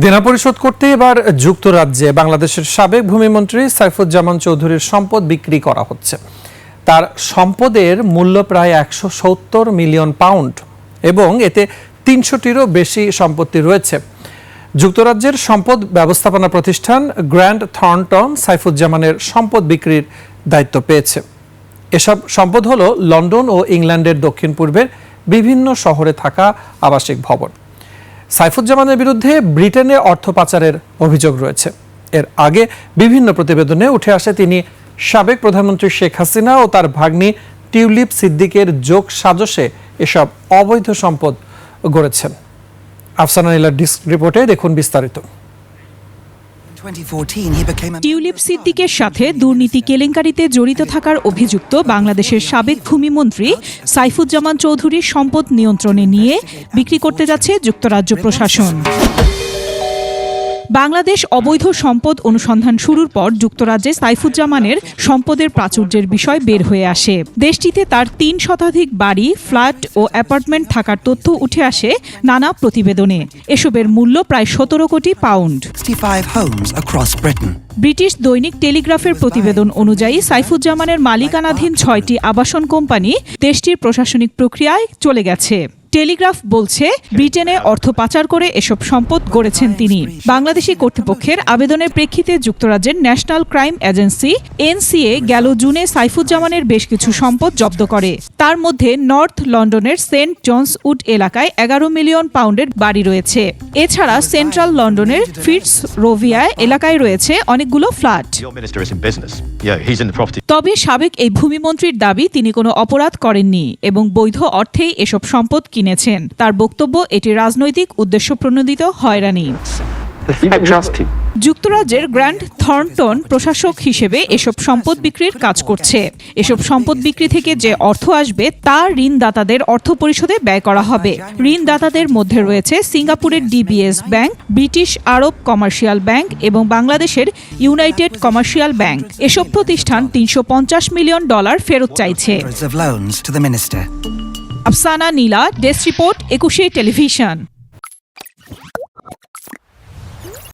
দেনা পরিশোধ করতে এবার যুক্তরাজ্যে বাংলাদেশের সাবেক ভূমিমন্ত্রী সাইফুজ্জামান চৌধুরীর সম্পদ বিক্রি করা হচ্ছে। তার সম্পদের মূল্য প্রায় 170 মিলিয়ন পাউন্ড এবং এতে 300টিরও বেশি সম্পত্তি রয়েছে। যুক্তরাজ্যের সম্পদ ব্যবস্থাপনা প্রতিষ্ঠান গ্র্যান্ড থর্নটন সাইফুজ্জামানের সম্পদ বিক্রির দায়িত্ব পেয়েছে। এসব সম্পদ হলো লন্ডন ও ইংল্যান্ডের দক্ষিণ পূর্বের বিভিন্ন শহরে থাকা আবাসিক ভবন। সাইফুজ্জামানের বিরুদ্ধে ব্রিটেনে অর্থ পাচারের অভিযোগ রয়েছে। এর আগে বিভিন্ন প্রতিবেদনে উঠে আসে তিনি সাবেক প্রধানমন্ত্রী শেখ হাসিনা ও তার ভাগ্নি টিউলিপ সিদ্দিকের যোগ সাজশে এসব অবৈধ সম্পদ গড়েছেন। আফসানা নীলার ডিস্ক রিপোর্টে দেখুন বিস্তারিত। টিউলিপ সিদ্দিকের সাথে দুর্নীতি কেলেঙ্কারিতে জড়িত থাকার অভিযুক্ত বাংলাদেশের সাবেক ভূমিমন্ত্রী সাইফুজ্জামান চৌধুরীর সম্পদ নিয়ন্ত্রণে নিয়ে বিক্রি করতে যাচ্ছে যুক্তরাজ্য প্রশাসন। বাংলাদেশ অবৈধ সম্পদ অনুসন্ধান শুরুর পর যুক্তরাজ্যে সাইফুজ্জামানের সম্পদের প্রাচুর্যের বিষয় বের হয়ে আসে। দেশটিতে তার 3 শতাধিক বাড়ি, ফ্ল্যাট ও অ্যাপার্টমেন্ট থাকার তথ্য উঠে আসে নানা প্রতিবেদনে। এসবের মূল্য প্রায় 17 কোটি পাউন্ড। ব্রিটিশ দৈনিক টেলিগ্রাফের প্রতিবেদন অনুযায়ী সাইফুজ্জামানের মালিকানাধীন 6টি আবাসন কোম্পানি দেশটির প্রশাসনিক প্রক্রিয়ায় চলে গেছে। টেলিগ্রাফ বলছে, ব্রিটেনে অর্থ পাচার করে এসব সম্পদ গড়েছেন তিনি। বাংলাদেশি কর্তৃপক্ষের আবেদনের প্রেক্ষিতে যুক্তরাজ্যের ন্যাশনাল ক্রাইম এজেন্সি এনসিএ গেল জুনে সাইফুজ্জামানের বেশ কিছু সম্পদ জব্দ করে। তার মধ্যে নর্থ লন্ডনের সেন্ট জনস উড এলাকায় 11 মিলিয়ন পাউন্ডের বাড়ি রয়েছে। এছাড়া সেন্ট্রাল লন্ডনের ফিটস রোভিয়া এলাকায় রয়েছে অনেকগুলো ফ্ল্যাট। তবে সাবেক এই ভূমিমন্ত্রীর দাবি তিনি কোনো অপরাধ করেননি এবং বৈধ অর্থেই এসব সম্পদ কিনেছেন। তার বক্তব্য, এটি রাজনৈতিক উদ্দেশ্যপ্রণোদিত হয়রানি। যুক্তরাজ্যের গ্র্যান্ড থর্নটন প্রশাসক হিসেবে এসব সম্পদ বিক্রির কাজ করছে। এসব সম্পদ বিক্রি থেকে যে অর্থ আসবে তা ঋণদাতাদের অর্থ পরিশোধে ব্যয় করা হবে। ঋণদাতাদের মধ্যে রয়েছে সিঙ্গাপুরের ডিবিএস ব্যাংক, ব্রিটিশ আরব কমার্শিয়াল ব্যাংক এবং বাংলাদেশের ইউনাইটেড কমার্শিয়াল ব্যাংক। এসব প্রতিষ্ঠান $350 মিলিয়ন ফেরত চাইছে। আফসানা নীলা, ডেস্ক রিপোর্ট, 21 টেলিভিশন।